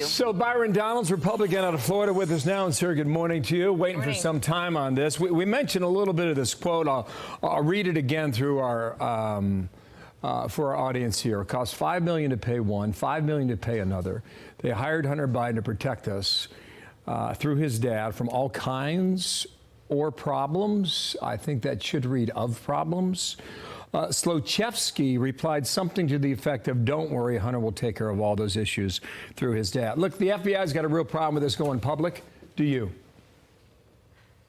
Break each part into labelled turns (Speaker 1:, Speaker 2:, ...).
Speaker 1: So Byron Donalds, Republican out of Florida, with us now. And sir, good morning to you. Waiting for some time on this. We mentioned a little bit of this quote. I'll read it again through our for our audience here. It costs $5 million to pay one, $5 million to pay another. They hired Hunter Biden to protect us through his dad from all kinds or problems. I think that should read of problems. Slochevsky replied something to the effect of, "Don't worry, Hunter will take care of all those issues through his dad." Look, the FBI's got a real problem with this going public. Do you?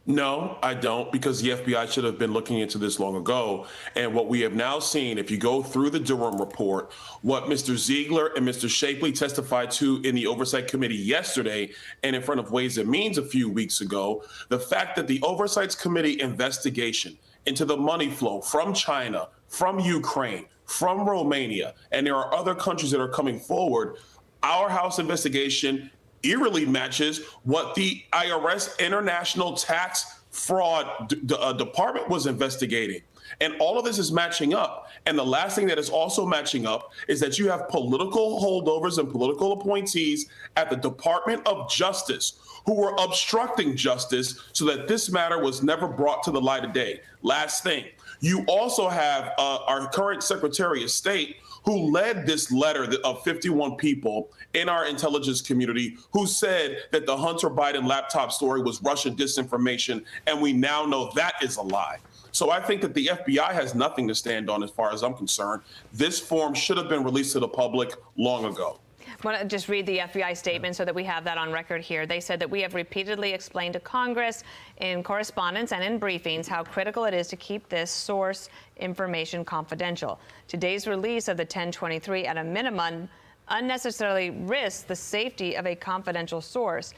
Speaker 2: No, I don't, because the FBI should have been looking into this long ago. And what we have now seen, if you go through the Durham report, what Mr. Ziegler and Mr. Shapley testified to in the Oversight Committee yesterday and in front of Ways and Means a few weeks ago, the fact that the Oversight Committee investigation into the money flow from China, from Ukraine, from Romania, and there are other countries that are coming forward, our House investigation eerily matches what the IRS International Tax Fraud Department was investigating. And all of this is matching up. And the last thing that is also matching up is that you have political holdovers and political appointees at the Department of Justice who were obstructing justice so that this matter was never brought to the light of day. Last thing, you also have our current Secretary of State who led this letter of 51 people in our intelligence community who said that the Hunter Biden laptop story was Russian disinformation, and we now know that is a lie. So I think that the FBI has nothing to stand on as far as I'm concerned. This form should have been released to the public long ago.
Speaker 3: I want to just read the FBI statement so that we have that on record here. They said that we have repeatedly explained to Congress in correspondence and in briefings how critical it is to keep this source information confidential. Today's release of the 1023 at a minimum unnecessarily risks the safety of a confidential source.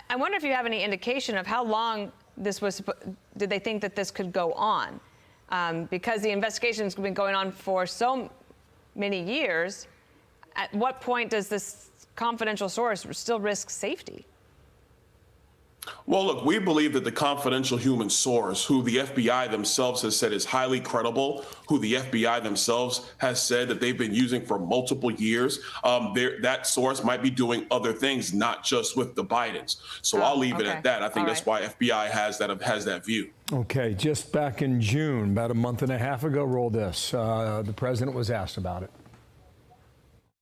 Speaker 3: I wonder if you have any indication of how long this was, did they think that this could go on? Because the investigation has been going on for so many years. At what point does this confidential source still risk safety?
Speaker 2: Well, look, we believe that the confidential human source, who the FBI themselves has said is highly credible, who the FBI themselves has said that they've been using for multiple years, that source might be doing other things, not just with the Bidens. So I'll leave it at that. I think that's why FBI has that view. Okay,
Speaker 1: just back in June, about a month and a half ago, roll this. The president was asked about it.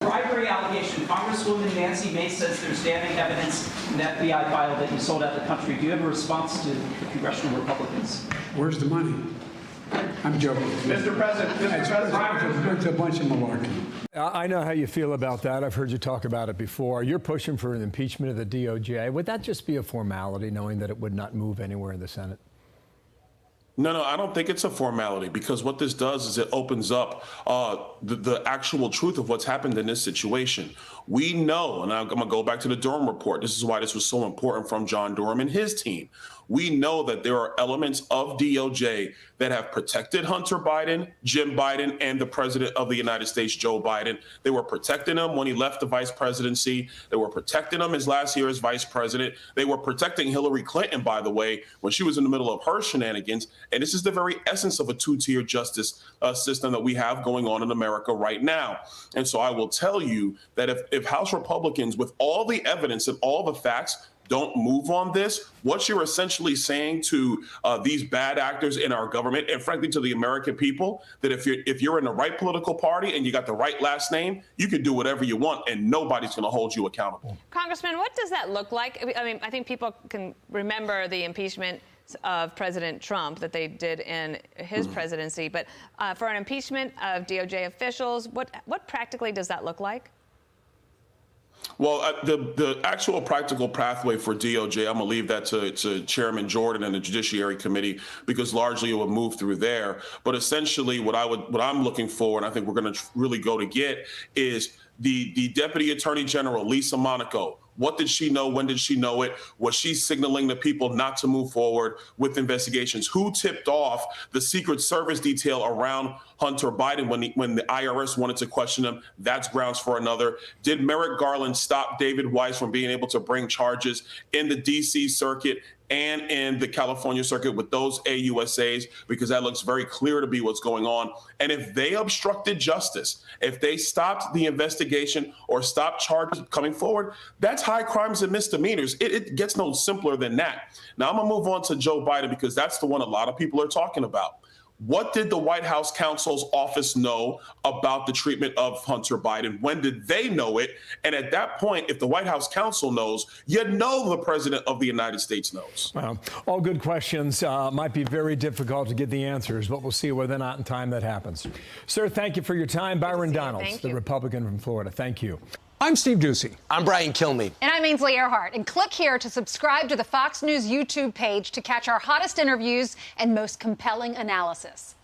Speaker 4: Bribery allegation. Congresswoman Nancy Mace says there's damning evidence in the FBI file that you sold out the country. Do you have a response to the congressional Republicans?
Speaker 5: Where's the money? I'm joking.
Speaker 4: Mr. President,
Speaker 5: it's a bunch of malarkey.
Speaker 1: I know how you feel about that. I've heard you talk about it before. You're pushing for an impeachment of the DOJ. Would that just be a formality, knowing that it would not move anywhere in the Senate?
Speaker 2: No, I don't think it's a formality, because what this does is it opens up the actual truth of what's happened in this situation. We know, and I'm going to go back to the Durham report. This is why this was so important from John Durham and his team. We know that there are elements of DOJ that have protected Hunter Biden, Jim Biden, and the president of the United States, Joe Biden. They were protecting him when he left the vice presidency. They were protecting him his last year as vice president. They were protecting Hillary Clinton, by the way, when she was in the middle of her shenanigans. And this is the very essence of a two-tier justice system that we have going on in America right now. And so I will tell you that if House Republicans, with all the evidence and all the facts, don't move on this, what you're essentially saying to these bad actors in our government, and frankly to the American people, that if you're in the right political party and you got the right last name, you can do whatever you want and nobody's going to hold you accountable.
Speaker 3: Congressman, what does that look like? I mean, I think people can remember the impeachment of President Trump that they did in his presidency, but for an impeachment of DOJ officials, what practically does that look like?
Speaker 2: Well, the actual practical pathway for DOJ, I'm going to leave that to Chairman Jordan and the Judiciary Committee, because largely it would move through there. But essentially what I'm looking for, and I think we're going to really go to get, is the Deputy Attorney General, Lisa Monaco. What did she know? When did she know it? Was she signaling to people not to move forward with investigations? Who tipped off the Secret Service detail around Hunter Biden when the IRS wanted to question him? That's grounds for another. Did Merrick Garland stop David Weiss from being able to bring charges in the D.C. circuit and in the California circuit with those AUSAs, because that looks very clear to be what's going on. And if they obstructed justice, if they stopped the investigation or stopped charges coming forward, that's high crimes and misdemeanors. It gets no simpler than that. Now I'm gonna move on to Joe Biden, because that's the one a lot of people are talking about. What did the White House counsel's office know about the treatment of Hunter Biden? When did they know it? And at that point, if the White House counsel knows, you know the president of the United States knows.
Speaker 1: Well, all good questions. Might be very difficult to get the answers, but we'll see whether or not in time that happens. Sir, thank you for your time. Byron Donalds, the Republican from Florida. Thank you.
Speaker 6: I'm Steve Ducey.
Speaker 7: I'm Brian Kilmeade.
Speaker 8: And I'm Ainsley Earhart. And click here to subscribe to the Fox News YouTube page to catch our hottest interviews and most compelling analysis.